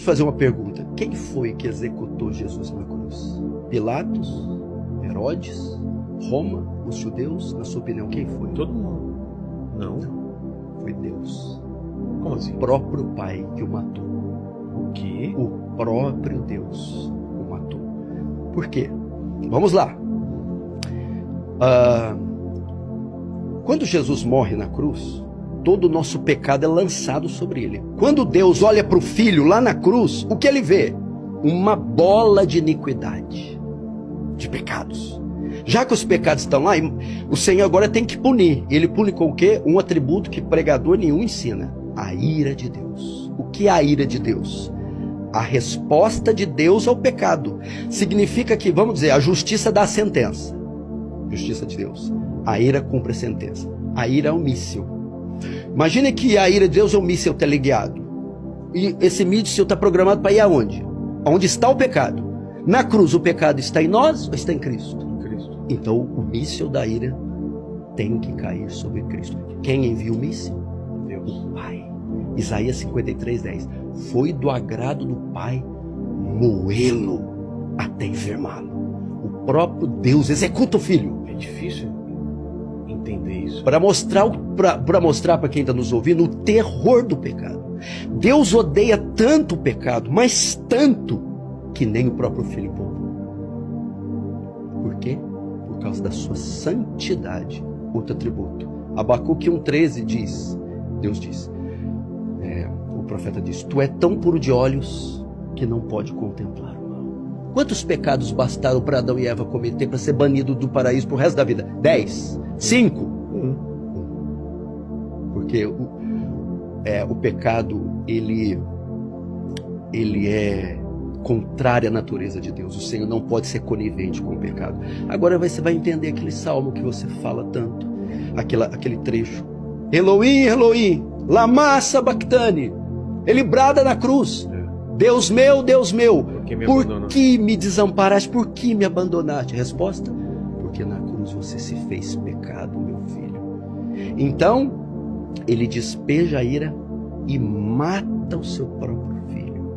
te fazer uma pergunta. Quem foi que executou Jesus na cruz? Pilatos? Herodes? Roma? Os judeus? Na sua opinião, quem foi? Todo mundo. Não. Foi Deus. Como assim? O próprio Pai que o matou. O quê? O próprio Deus o matou. Por quê? Vamos lá. Quando Jesus morre na cruz, todo o nosso pecado é lançado sobre ele. Quando Deus olha para o Filho lá na cruz, o que ele vê? Uma bola de iniquidade, de pecados. Já que os pecados estão lá, o Senhor agora tem que punir. Ele pune com o quê? Um atributo que pregador nenhum ensina. A ira de Deus. O que é a ira de Deus? A resposta de Deus ao pecado. Significa que, vamos dizer, a justiça dá a sentença. Justiça de Deus. A ira cumpre a sentença. A ira é um míssil. Imagine que a ira de Deus é um míssil teleguiado. E esse míssil está programado para ir aonde? Onde está o pecado? Na cruz, o pecado está em nós ou está em Cristo? Em Cristo. Então, o míssil da ira tem que cair sobre Cristo. Quem envia o míssil? Deus. O Pai. Isaías 53:10. Foi do agrado do Pai moê-lo até enfermá-lo. O próprio Deus executa o Filho. É difícil entender isso. Para mostrar para quem está nos ouvindo o terror do pecado. Deus odeia tanto o pecado, mas tanto, que nem o próprio Filho poupou. Por quê? Por causa da sua santidade. Outro atributo. Abacuque 1,13 diz, Deus diz, o profeta diz, tu é tão puro de olhos que não pode contemplar o mal. Quantos pecados bastaram para Adão e Eva cometer para ser banido do paraíso pro resto da vida? 10. 5. Porque o pecado, ele é contrário à natureza de Deus. O Senhor não pode ser conivente com o pecado. Agora você vai entender aquele salmo que você fala tanto. Aquele trecho. Elohim, Elohim, lama sabachthani. Ele brada na cruz. Deus meu, por que me desamparaste? Por que me abandonaste? Resposta: porque na cruz você se fez pecado, meu filho. Então, ele despeja a ira e mata o seu próprio filho.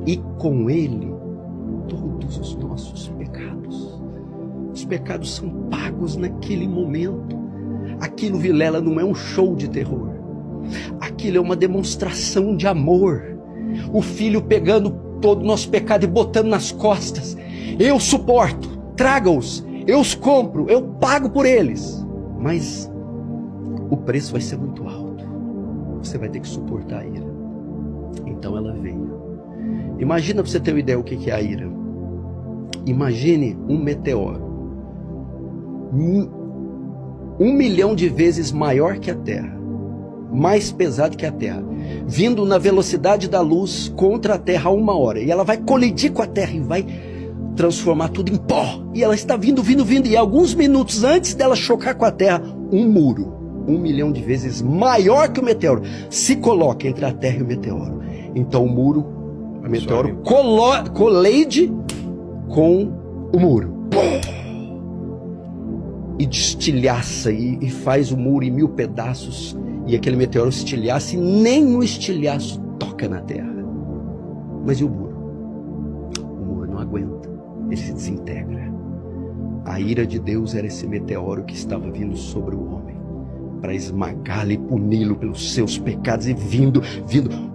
E com ele, todos os nossos pecados. Os pecados são pagos naquele momento. Aquilo, Vilela, não é um show de terror. Aquilo é uma demonstração de amor. O filho pegando todo o nosso pecado e botando nas costas. Eu suporto, traga-os, eu os compro, eu pago por eles. Mas o preço vai ser muito alto. Você vai ter que suportar a ira. Então ela veio. Imagina, para você ter uma ideia o que é a ira. Imagine um meteoro. 1 milhão de vezes maior que a Terra. Mais pesado que a Terra, vindo na velocidade da luz contra a Terra a 1 hora, e ela vai colidir com a Terra e vai transformar tudo em pó, e ela está vindo, e alguns minutos antes dela chocar com a Terra, um muro, 1 milhão de vezes maior que o meteoro, se coloca entre a Terra e o meteoro. Então o meteoro colide com o muro, e destilhaça, e faz o muro em 1000 pedaços, e aquele meteoro estilhaça, e nem o estilhaço toca na terra. Mas e o muro? O muro não aguenta, ele se desintegra. A ira de Deus era esse meteoro que estava vindo sobre o homem, para esmagá-lo e puni-lo pelos seus pecados, e vindo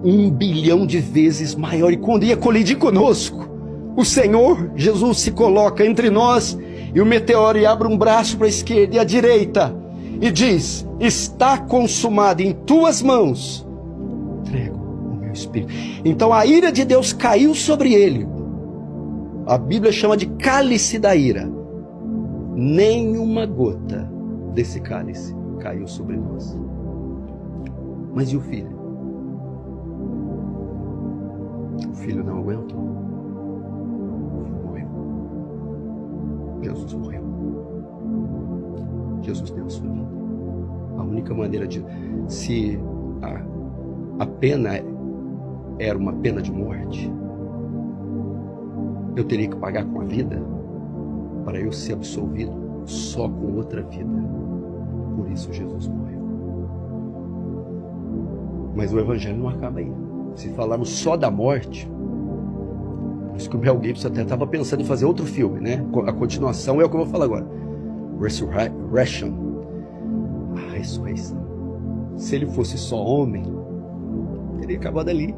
1 bilhão de vezes maior. E quando ia colidir conosco, o Senhor Jesus se coloca entre nós e o meteoro, e abre um braço para a esquerda e a direita, e diz: está consumado, em tuas mãos entrego o meu espírito. Então a ira de Deus caiu sobre ele. A Bíblia chama de cálice da ira. Nenhuma gota desse cálice caiu sobre nós. Mas e o filho? O filho não aguentou. Morreu. Jesus morreu. Jesus deu a sua vida. A única maneira de... Se a pena era uma pena de morte, eu teria que pagar com a vida para eu ser absolvido só com outra vida. Por isso Jesus morreu. Mas o Evangelho não acaba aí. Se falarmos só da morte, Por isso que o Mel Gibson até estava pensando em fazer outro filme, né? A continuação é o que eu vou falar agora. Resurrection. A ressurreição. Se ele fosse só homem, teria acabado ali.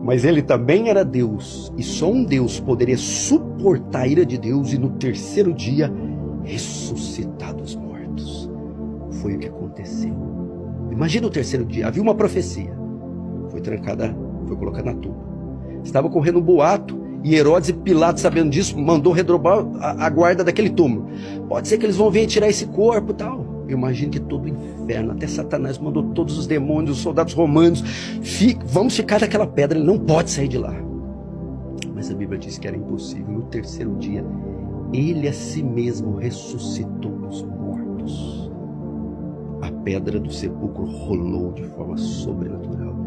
Mas ele também era Deus. E só um Deus poderia suportar a ira de Deus e no terceiro dia ressuscitar dos mortos. Foi o que aconteceu. Imagina o terceiro dia. Havia uma profecia. Foi trancada, foi colocada na tumba. Estava correndo um boato. E Herodes e Pilatos, sabendo disso, mandou redobrar a guarda daquele túmulo. Pode ser que eles vão vir tirar esse corpo e tal. Eu imagino que todo o inferno, até Satanás mandou todos os demônios, os soldados romanos. Vamos ficar naquela pedra, ele não pode sair de lá. Mas a Bíblia diz que era impossível. No terceiro dia, ele a si mesmo ressuscitou dos mortos. A pedra do sepulcro rolou de forma sobrenatural.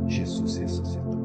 Jesus ressuscitou.